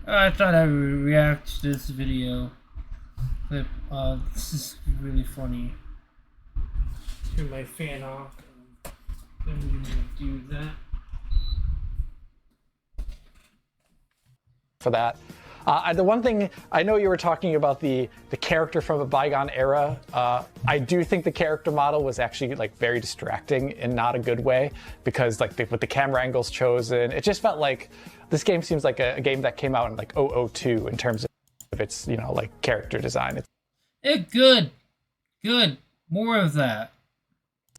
I thought I would react to this video clip. This is really funny. Turn my fan off. Then we're gonna do that. For that. The one thing, I know you were talking about the character from a bygone era. I do think the character model was actually like very distracting in not a good way, because like with the camera angles chosen, it just felt like this game seems like a game that came out in like 002 in terms of its, like character design. Good. More of that.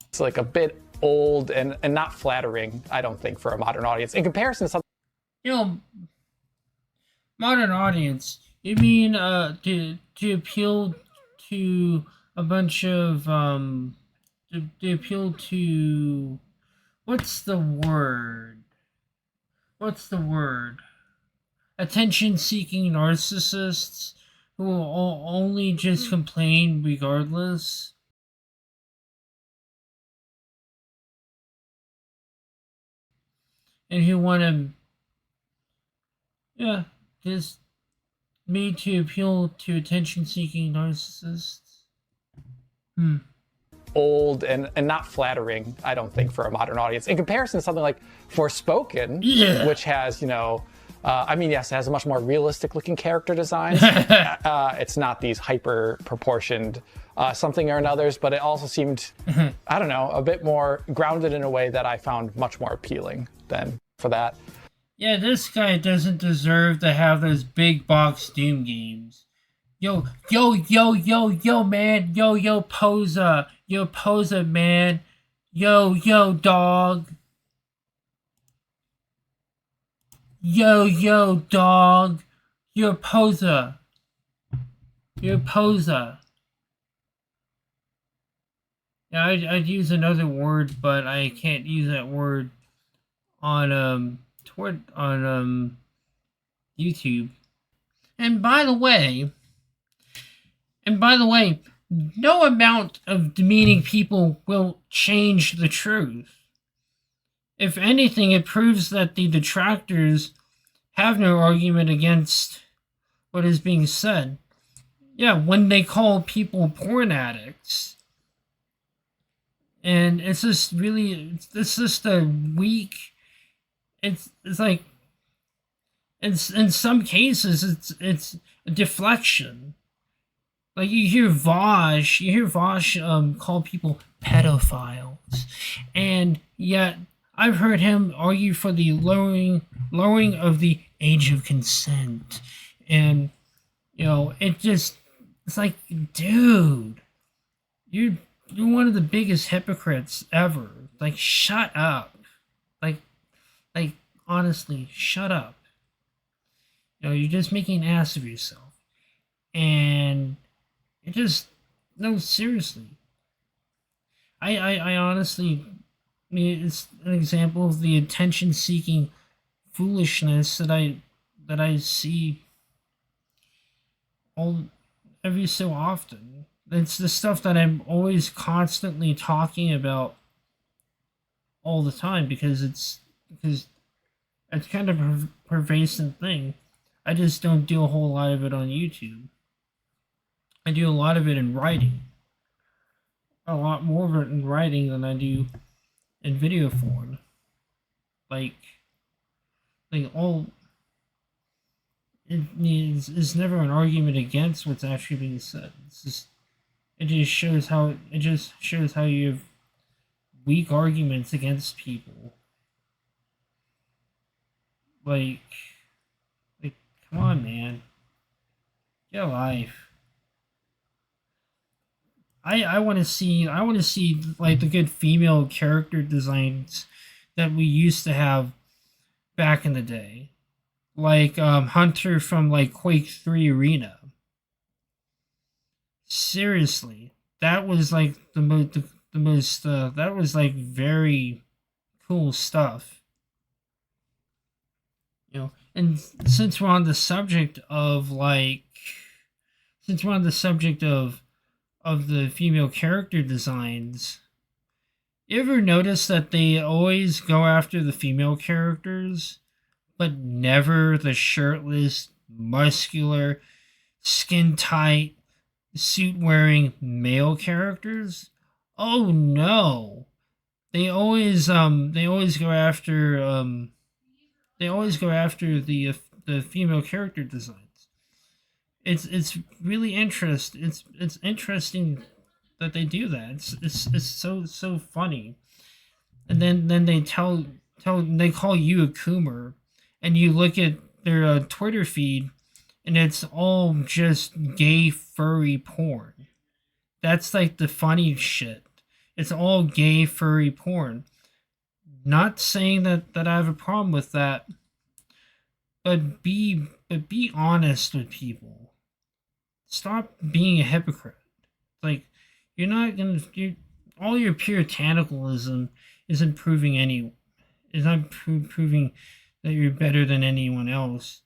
It's like a bit old and not flattering, I don't think, for a modern audience in comparison to something. Modern audience. You mean to appeal to a bunch of to appeal to what's the word? Attention-seeking narcissists who will only just complain regardless. And who want to, just made to appeal to attention-seeking narcissists. Old and not flattering, I don't think, for a modern audience in comparison to something like Forspoken, which has, yes, it has a much more realistic looking character design. It's not these hyper proportioned something or another's, but it also seemed, I don't know, a bit more grounded in a way that I found much more appealing than for that. Yeah, this guy doesn't deserve to have those big box Doom games. Yo, man. Yo, poser. Yo, poser, man. Yo, dog. Yo, dog. You're a poser. Yeah, I'd use another word, but I can't use that word on YouTube. And by the way, no amount of demeaning people will change the truth. If anything, it proves that the detractors have no argument against what is being said. Yeah, when they call people porn addicts. And it's just a weak, it's like, in some cases, it's a deflection. Like you hear Vosh call people pedophiles, and yet I've heard him argue for the lowering of the age of consent, and it's like, dude, you're one of the biggest hypocrites ever. Like, shut up. Like honestly, shut up. You're just making an ass of yourself. And it just, no, seriously. I honestly, it's an example of the attention-seeking foolishness that I see every so often. It's the stuff that I'm always constantly talking about all the time, because it's kind of a pervasive thing. I just don't do a whole lot of it on YouTube. I do a lot of it in writing. A lot more of it in writing than I do in video form. Like all, it's never an argument against what's actually being said. It just shows how you have weak arguments against people. Like, come on, man. Get a life. I want to see like the good female character designs that we used to have back in the day, like Hunter from like Quake 3 Arena. Seriously, that was like the most that was like very cool stuff. And since we're on the subject of the female character designs, you ever notice that they always go after the female characters, but never the shirtless muscular, skin tight, suit wearing male characters. Oh no. They always go after the female character designs. It's really it's interesting that they do that. It's so funny. And then they they call you a coomer, and you look at their Twitter feed, and it's all just gay furry porn. That's like the funny shit. It's all gay furry porn. Not saying that I have a problem with that, but be honest with people. Stop being a hypocrite. Like, you're not gonna all your puritanicalism isn't proving any is not proving that you're better than anyone else.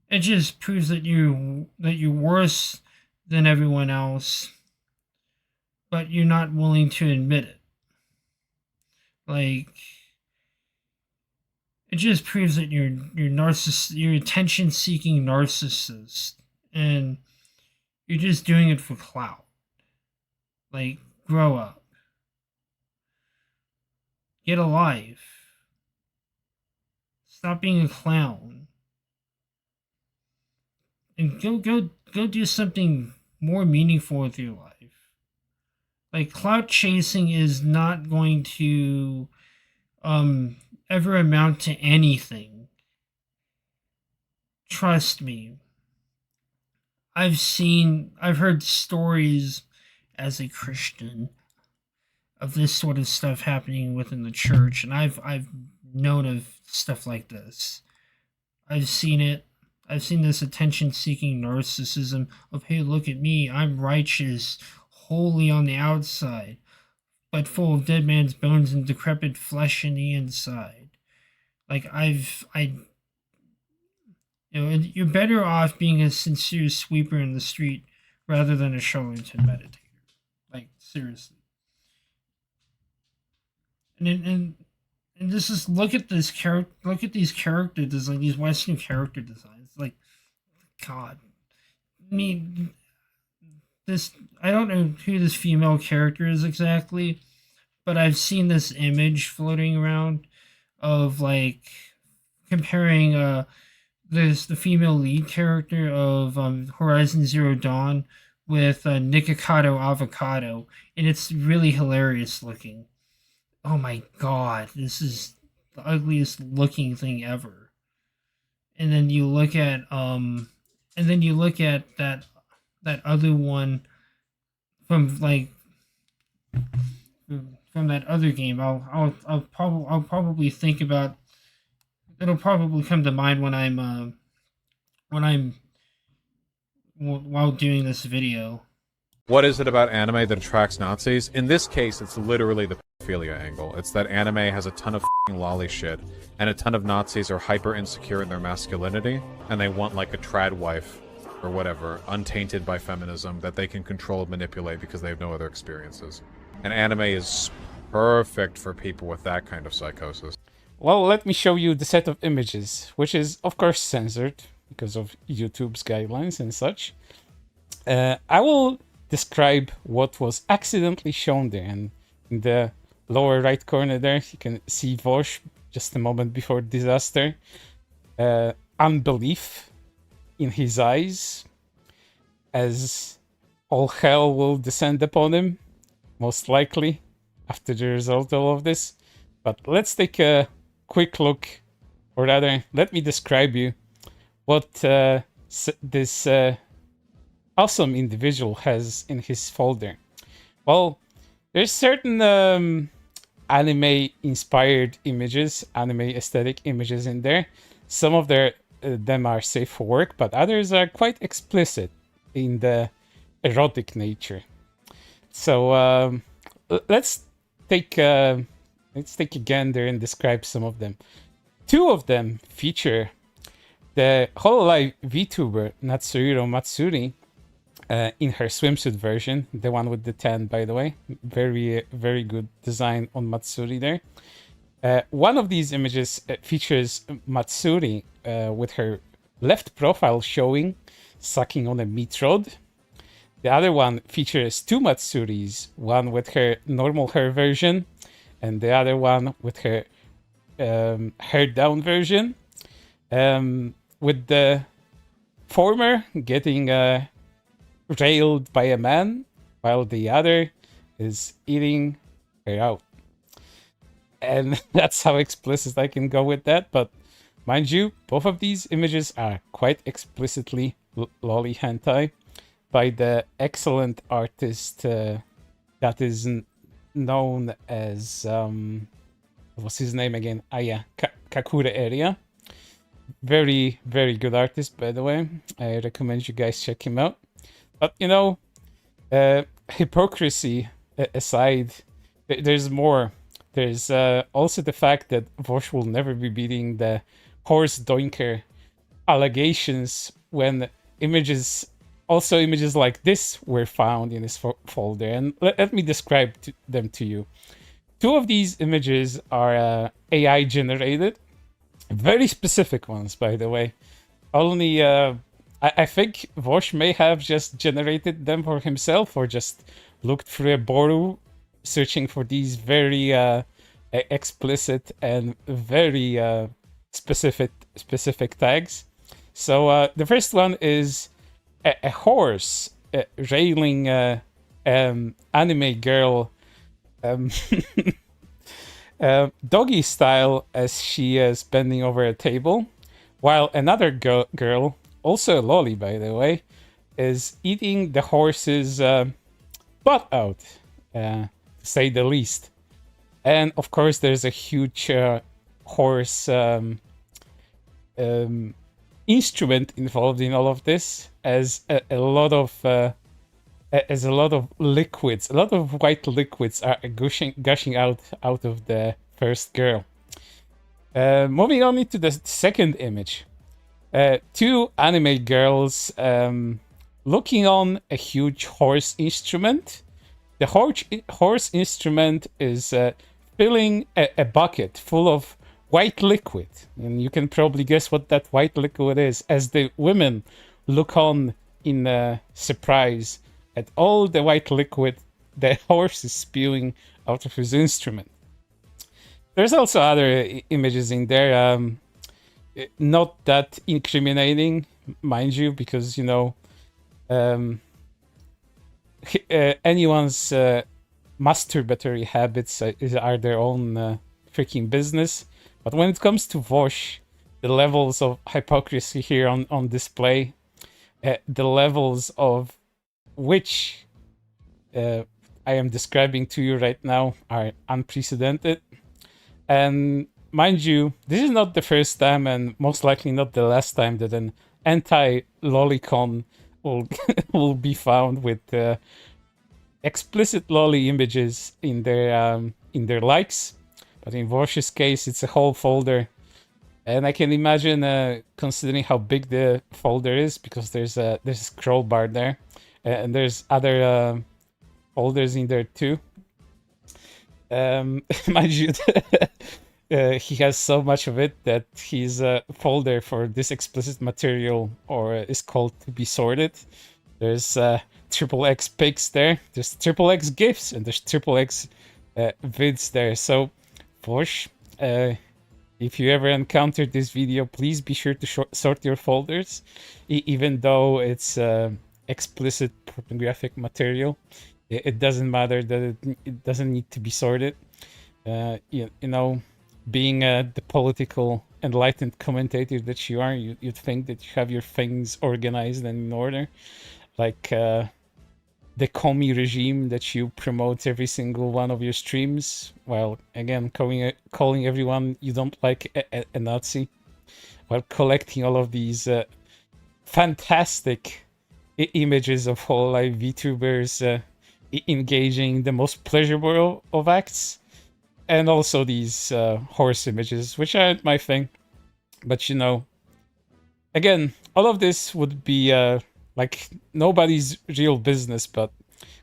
It just proves that you're worse than everyone else, but you're not willing to admit it. Like, it just proves that you're attention seeking narcissist, and you're just doing it for clout. Like, grow up. Get a life. Stop being a clown. And go do something more meaningful with your life. Like, clout chasing is not going to ever amount to anything. Trust me. I've heard stories as a Christian of this sort of stuff happening within the church, and I've known of stuff like this. I've seen it. I've seen this attention-seeking narcissism of, hey, look at me, I'm righteous, holy on the outside, but full of dead man's bones and decrepit flesh in the inside. Like, you're better off being a sincere sweeper in the street rather than a charlatan meditator. Like, seriously. And this is look at these character designs, these Western character designs. Like, God, I mean, I don't know who this female character is exactly, but I've seen this image floating around of, like, comparing the female lead character of Horizon Zero Dawn with Nikocado Avocado, and it's really hilarious looking. Oh my god, this is the ugliest looking thing ever. And then you look at that other one from that other game. I'll probably think about, it'll probably come to mind while doing this video. What is it about anime that attracts Nazis? In this case, it's literally the pedophilia angle. It's that anime has a ton of f***ing lolly shit, and a ton of Nazis are hyper insecure in their masculinity, and they want like a trad wife, or whatever, untainted by feminism, that they can control and manipulate because they have no other experiences. And anime is perfect for people with that kind of psychosis. Well, let me show you the set of images, which is, of course, censored because of YouTube's guidelines and such. I will describe what was accidentally shown there. And in the lower right corner there, you can see Vosh just a moment before disaster. Unbelief in his eyes, as all hell will descend upon him, most likely, after the result of all of this. But let's take a quick look, or rather, let me describe you what this awesome individual has in his folder. Well, there's certain anime-inspired images, anime aesthetic images in there. Some of them are safe for work, but others are quite explicit in the erotic nature. So let's take a gander and describe some of them. Two of them feature the Hololive VTuber Natsuhiro Matsuri in her swimsuit version, the one with the tan, by the way. Very, very good design on Matsuri there. One of these images features Matsuri with her left profile showing sucking on a meat rod. The other one features two Matsuris, one with her normal hair version, and the other one with her hair down version. With the former getting railed by a man, while the other is eating her out. And that's how explicit I can go with that. But mind you, both of these images are quite explicitly lolly hentai by the excellent artist that is known as what's his name again? Kakura Area. Very, very good artist, by the way. I recommend you guys check him out. But you know, hypocrisy aside, there's more. There's also the fact that Vosh will never be beating the horse doinker allegations when images like this were found in his folder. And let me describe them to you. Two of these images are AI generated. Very specific ones, by the way. Only, I think Vosh may have just generated them for himself or just looked through a Boru searching for these very explicit and very specific tags. So the first one is a horse railing anime girl doggy style as she is bending over a table, while another girl, also a lolly by the way, is eating the horse's butt out, to say the least. And of course there's a huge horse instrument involved in all of this, as a lot of liquids, a lot of white liquids are gushing out of the first girl. Moving on into the second image, two anime girls looking on a huge horse instrument. The horse instrument is filling a bucket full of white liquid, and you can probably guess what that white liquid is, as the women look on in surprise at all the white liquid the horse is spewing out of his instrument. There's also other images in there, not that incriminating, mind you, because, you know, anyone's masturbatory habits are their own freaking business. But when it comes to Vosh, the levels of hypocrisy here on display, the levels of which I am describing to you right now are unprecedented. And mind you, this is not the first time and most likely not the last time that an anti-lolicon will be found with explicit lolly images in their likes. But in Vosh's case, it's a whole folder. And I can imagine, considering how big the folder is, because there's a scroll bar there, and there's other folders in there too. Mind you, he has so much of it that his folder for this explicit material is called to be sorted. There's triple X pics there, there's triple X GIFs, and there's triple X vids there. So, Vosh, if you ever encounter this video, please be sure to sort your folders, even though it's explicit pornographic material. It doesn't matter that it doesn't need to be sorted. You know, being the political enlightened commentator that you are, you'd think that you have your things organized and in order, like the commie regime that you promote every single one of your streams, while again calling everyone you don't like a Nazi, while collecting all of these fantastic images of whole life VTubers engaging in the most pleasurable of acts, and also these horse images, which aren't my thing. But you know, again, all of this would be like nobody's real business, but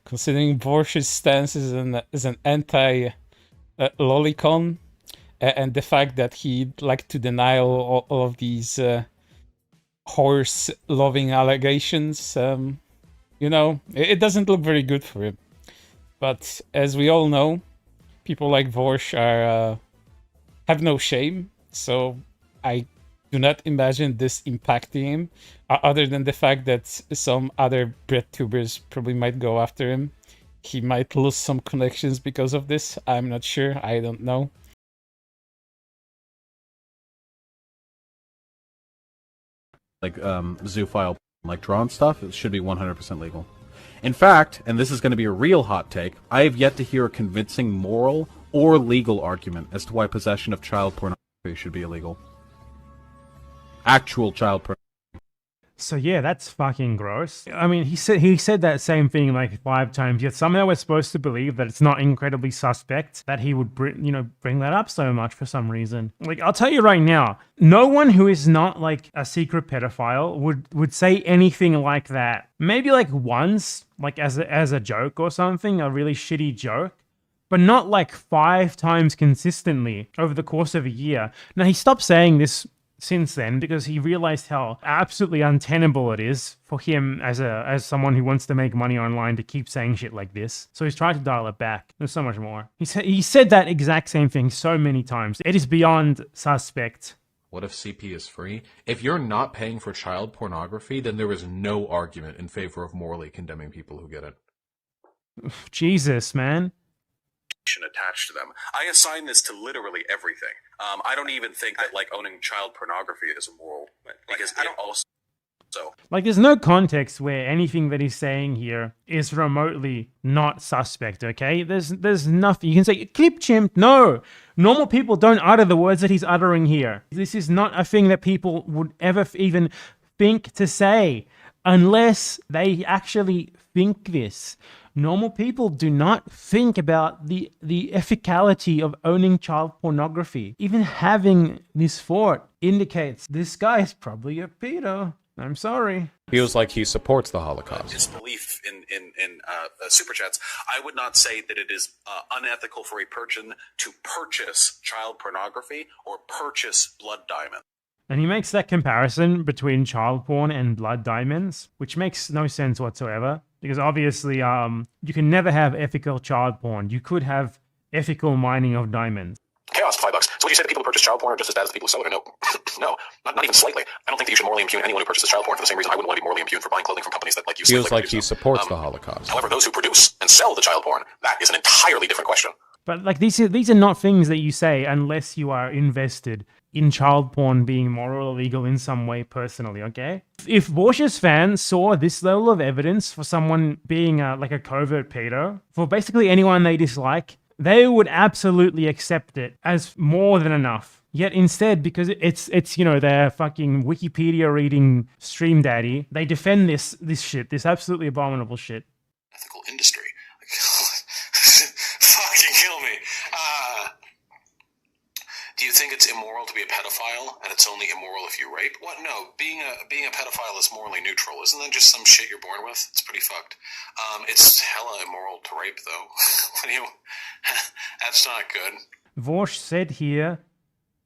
considering Vosh's stance as an horse-loving allegations. You know, it doesn't look very good for him. But as we all know, people like Vorsh are have no shame. So I do not imagine this impacting him, other than the fact that some other BreadTubers probably might go after him. He might lose some connections because of this. I'm not sure. I don't know. Like zoophile, like drawn stuff, it should be 100% legal. In fact, and this is going to be a real hot take, I have yet to hear a convincing moral or legal argument as to why possession of child pornography should be illegal. Actual child pornography. So yeah, that's fucking gross. I mean, he said that same thing like 5 times, yet somehow we're supposed to believe that it's not incredibly suspect that he would bring that up so much for some reason. Like, I'll tell you right now, no one who is not like a secret pedophile would say anything like that. Maybe like once, like as a joke or something, a really shitty joke. But not like 5 times consistently over the course of a year. Now, he stopped saying this since then because he realized how absolutely untenable it is for him as someone who wants to make money online to keep saying shit like this. So he's tried to dial it back. There's so much more. He said that exact same thing so many times. It is beyond suspect. What if CP is free? If you're not paying for child pornography, then there is no argument in favor of morally condemning people who get it. Jesus, man. Attached to them. I assign this to literally everything. I don't even think that like owning child pornography is immoral because it also. Like, there's no context where anything that he's saying here is remotely not suspect, okay? There's nothing. You can say, clip chimp. No. Normal people don't utter the words that he's uttering here. This is not a thing that people would ever even think to say unless they actually think this. Normal people do not think about the ethicality of owning child pornography. Even having this thought indicates this guy is probably a pedo. I'm sorry. Feels like he supports the Holocaust. Disbelief in super chats. I would not say that it is unethical for a person to purchase child pornography or purchase blood diamonds. And he makes that comparison between child porn and blood diamonds, which makes no sense whatsoever. Because obviously, you can never have ethical child porn. You could have ethical mining of diamonds. Chaos, $5. So would you say that people who purchase child porn are just as bad as the people who sell it? Or no, no, not even slightly. I don't think that you should morally impugn anyone who purchases child porn for the same reason I wouldn't want to be morally impugned for buying clothing from companies that, like you, feels like he supports the Holocaust. However, those who produce and sell the child porn, that is an entirely different question. But like these are not things that you say unless you are invested in child porn being moral or legal in some way personally, okay? If Vorsh's fans saw this level of evidence for someone being like a covert pedo, for basically anyone they dislike, they would absolutely accept it as more than enough. Yet instead, because it's their fucking Wikipedia reading stream daddy, they defend this shit, this absolutely abominable shit. Ethical industry. Fucking kill me. Do you think it's immoral to be a pedophile, and it's only immoral if you rape? What? No, being a pedophile is morally neutral. Isn't that just some shit you're born with? It's pretty fucked. It's hella immoral to rape, though. That's not good. Vorsh said here,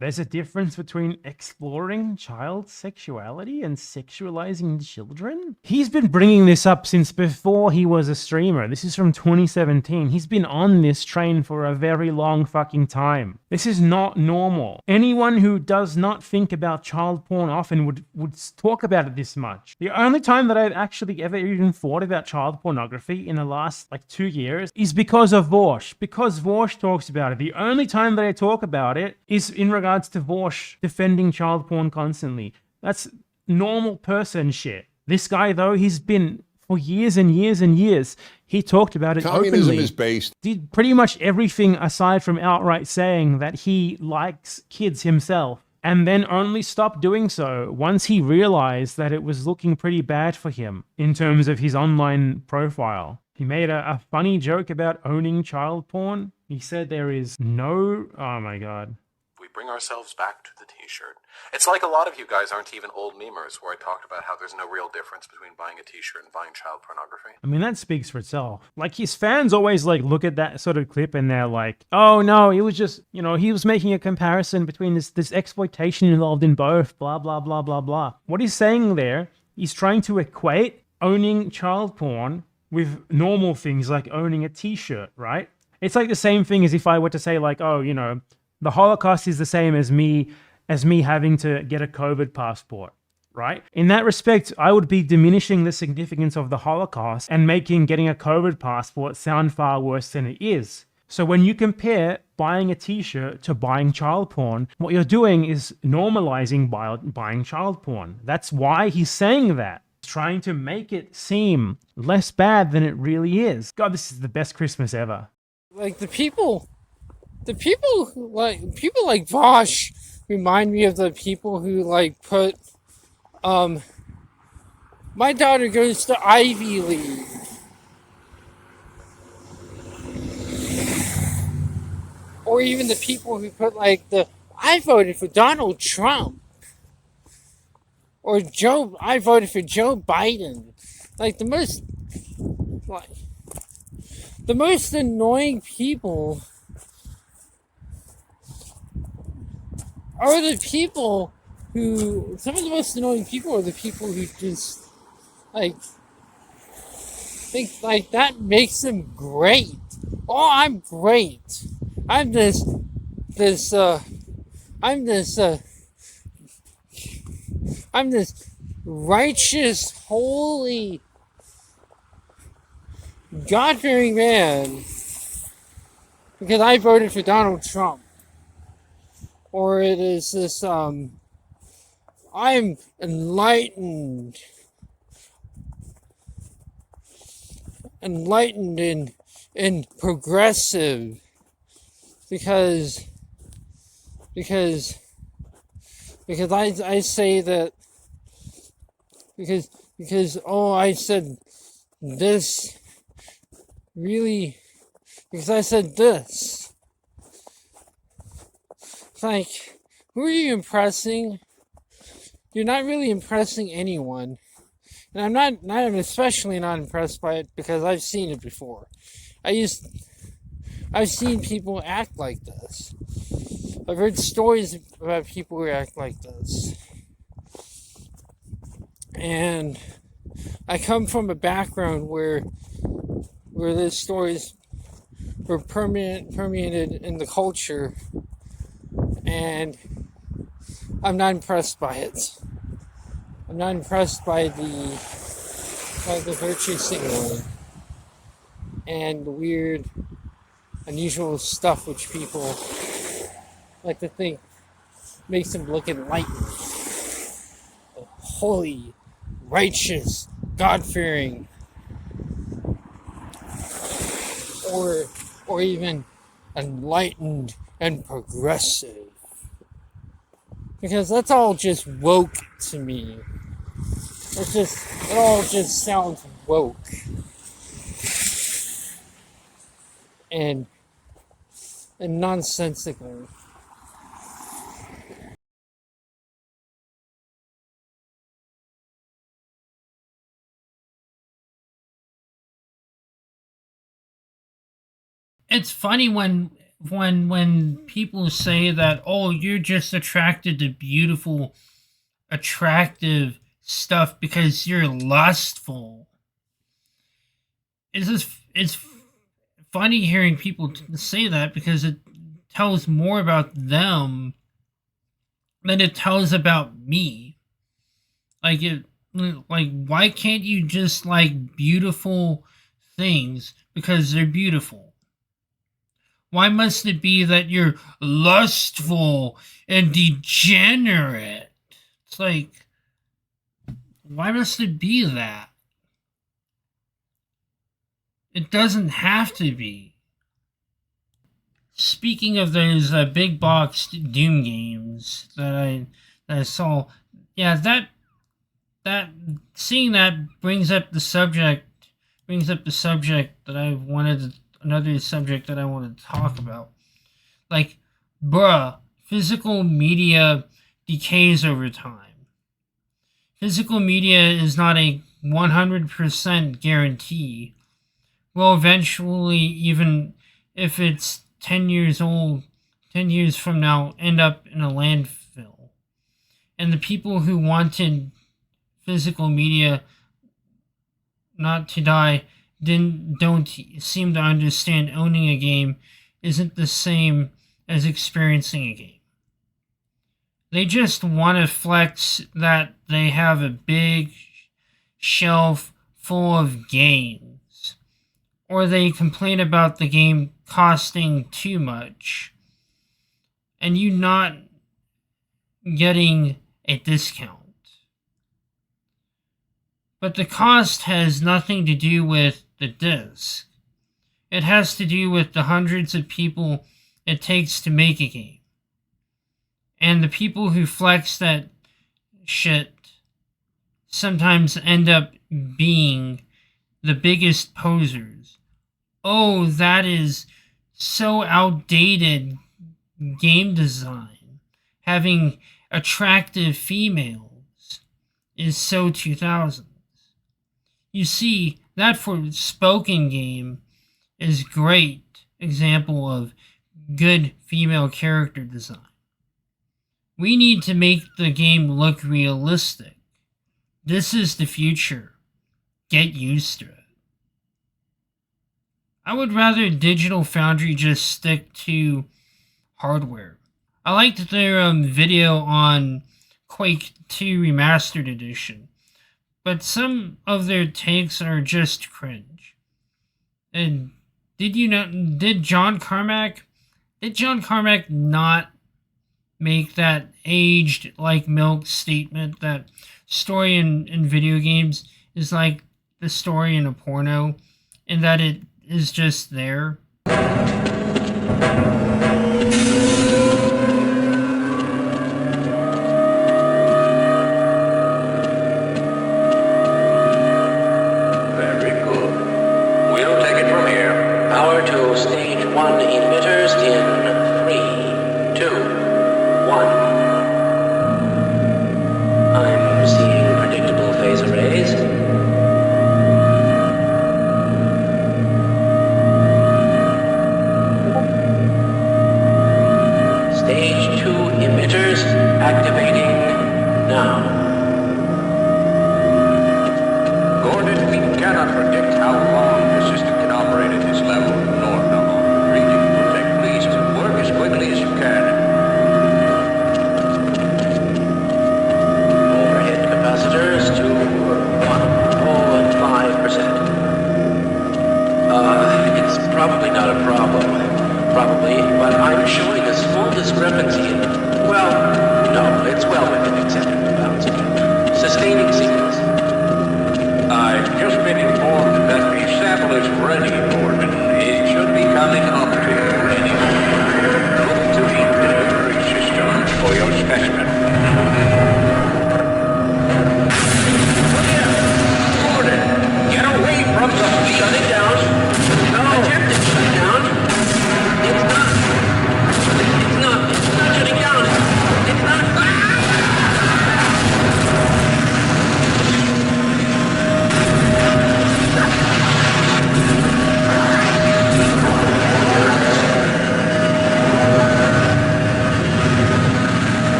there's a difference between exploring child sexuality and sexualizing children? He's been bringing this up since before he was a streamer. This is from 2017. He's been on this train for a very long fucking time. This is not normal. Anyone who does not think about child porn often would talk about it this much. The only time that I've actually ever even thought about child pornography in the last 2 years is because of Vorsh. Because Vorsh talks about it. The only time that I talk about it is in regards to Vorsh defending child porn constantly. That's normal person shit. This guy, though, he's been for years and years and years. He talked about it Communism openly. is based. Did pretty much everything aside from outright saying that he likes kids himself. And then only stopped doing so once he realized that it was looking pretty bad for him in terms of his online profile. He made a funny joke about owning child porn. He said there is no... Oh my god. We bring ourselves back to the t-shirt. It's like a lot of you guys aren't even old memers, where I talked about how there's no real difference between buying a t-shirt and buying child pornography. I mean, that speaks for itself. Like, his fans always, like, look at that sort of clip and they're like, oh, no, it was just, you know, he was making a comparison between this exploitation involved in both, blah, blah, blah, blah, blah. What he's saying there, he's trying to equate owning child porn with normal things like owning a t-shirt, right? It's like the same thing as if I were to say, like, oh, you know, the Holocaust is the same as me having to get a COVID passport, right? In that respect, I would be diminishing the significance of the Holocaust and making getting a COVID passport sound far worse than it is. So when you compare buying a t-shirt to buying child porn, what you're doing is normalizing buying child porn. That's why he's saying that. He's trying to make it seem less bad than it really is. God, this is the best Christmas ever. Like, people like Vosh remind me of the people who, like, put, my daughter goes to Ivy League. Or even the people who put, like, I voted for Donald Trump. Or I voted for Joe Biden. Like, the most annoying people are the people who, some of the most annoying people are the people who just, like, think, like, that makes them great. Oh, I'm great. I'm this righteous, holy, God-fearing man because I voted for Donald Trump. Or it is this, I'm enlightened and progressive because I say that because oh, I said this really because I said this. It's like, who are you impressing? You're not really impressing anyone. And I'm especially not impressed by it because I've seen it before. I've seen people act like this. I've heard stories about people who act like this. And I come from a background where those stories were permeated in the culture, and I'm not impressed by it. I'm not impressed by the virtue signaling and the weird, unusual stuff which people like to think makes them look enlightened, holy, righteous, God-fearing, or even enlightened and progressive. Because that's all just woke to me. It all just sounds woke. And nonsensical. It's funny when people say that, oh, you're just attracted to beautiful, attractive stuff because you're lustful. It's funny hearing people say that because it tells more about them than it tells about me. Like, why can't you just like beautiful things because they're beautiful? Why must it be that you're lustful and degenerate? It's like, why must it be that? It doesn't have to be. Speaking of those big box Doom games that I saw, yeah, that seeing that brings up the subject that I wanted to. Another subject that I wanted to talk about. Like, bruh, physical media decays over time. Physical media is not a 100% guarantee. Will eventually, even if it's 10 years old, 10 years from now, end up in a landfill. And the people who wanted physical media not to die don't seem to understand owning a game isn't the same as experiencing a game. They just want to flex that they have a big shelf full of games. Or they complain about the game costing too much and you not getting a discount. But the cost has nothing to do with the disc. It has to do with the hundreds of people it takes to make a game. And the people who flex that shit sometimes end up being the biggest posers. Oh, that is so outdated game design. Having attractive females is so 2000s. You see, that for spoken game is great example of good female character design. We need to make the game look realistic. This is the future. Get used to it. I would rather Digital Foundry just stick to hardware. I liked their video on Quake 2 Remastered Edition, but some of their takes are just cringe. And did John Carmack not make that aged like milk statement that story in video games is like the story in a porno, and that it is just there? Very good. We'll take it from here. Power to stage 1 emitters in 3, 2, 1. I'm seeing predictable phase arrays.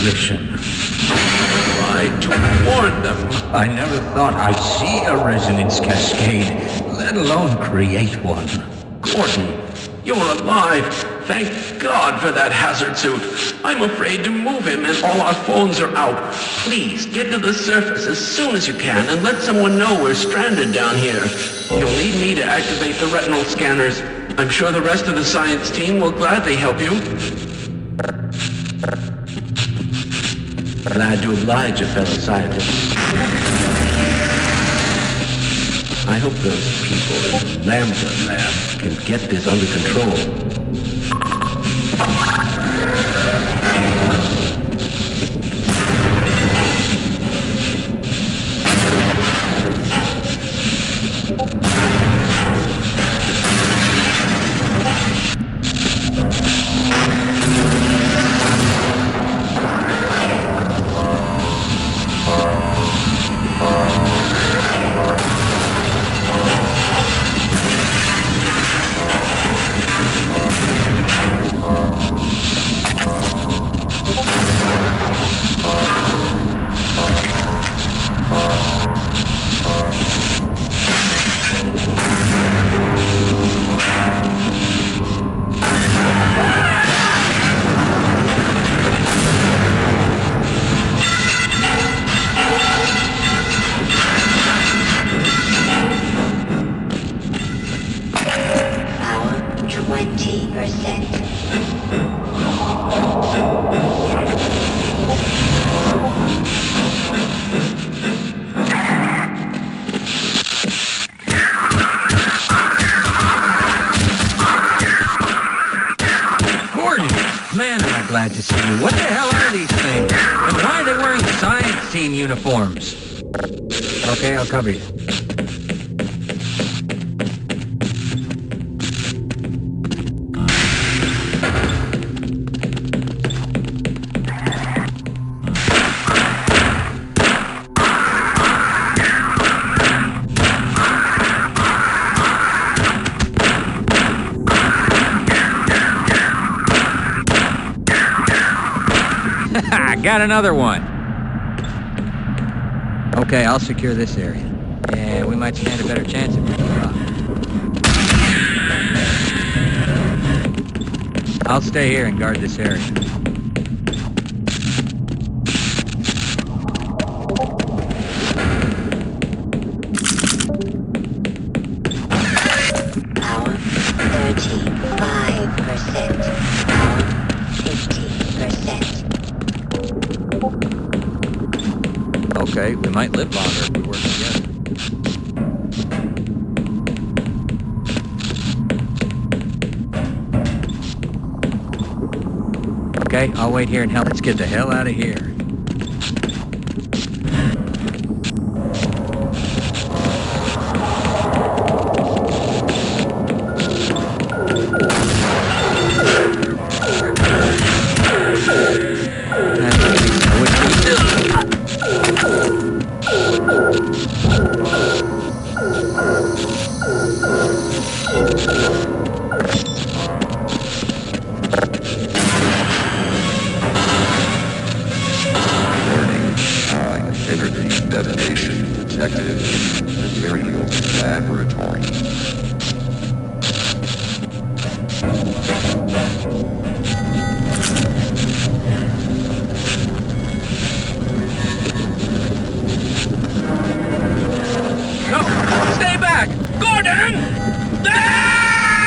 intuition. Tried to warn them. I never thought I'd see a resonance cascade, let alone create one. Gordon, you're alive. Thank God for that hazard suit. I'm afraid to move him and all our phones are out. Please, get to the surface as soon as you can and let someone know we're stranded down here. You'll need me to activate the retinal scanners. I'm sure the rest of the science team will gladly help you. Glad to oblige you, fellow scientists. I hope those people in the Lambda lab can get this under control. Glad to see you. What the hell are these things? And why are they wearing science team uniforms? Okay, I'll cover you. Got another one. Okay, I'll secure this area. Yeah, we might stand a better chance of getting robbed. I'll stay here and guard this area. Power 35%. Power 50%. Okay, we might live longer if we work together. Okay, I'll wait here and help. Let's get the hell out of here. No! Stay back! Gordon! Ah!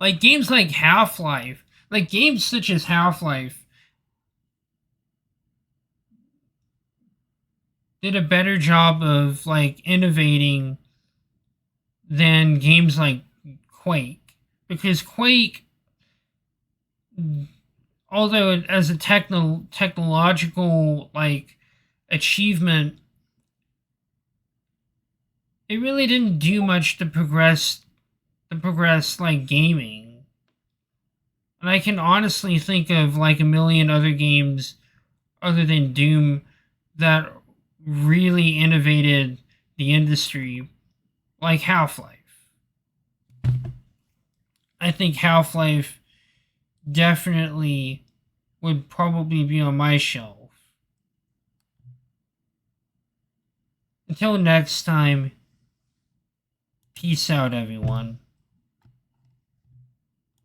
like games like Half-Life, like games such as Half-Life did a better job of like innovating than games like Quake, because Quake, although as a technological like achievement, it really didn't do much to progress like gaming. And I can honestly think of like a million other games other than Doom that really innovated the industry, like Half-Life. I think Half-Life definitely would probably be on my shelf. Until next time, peace out, everyone.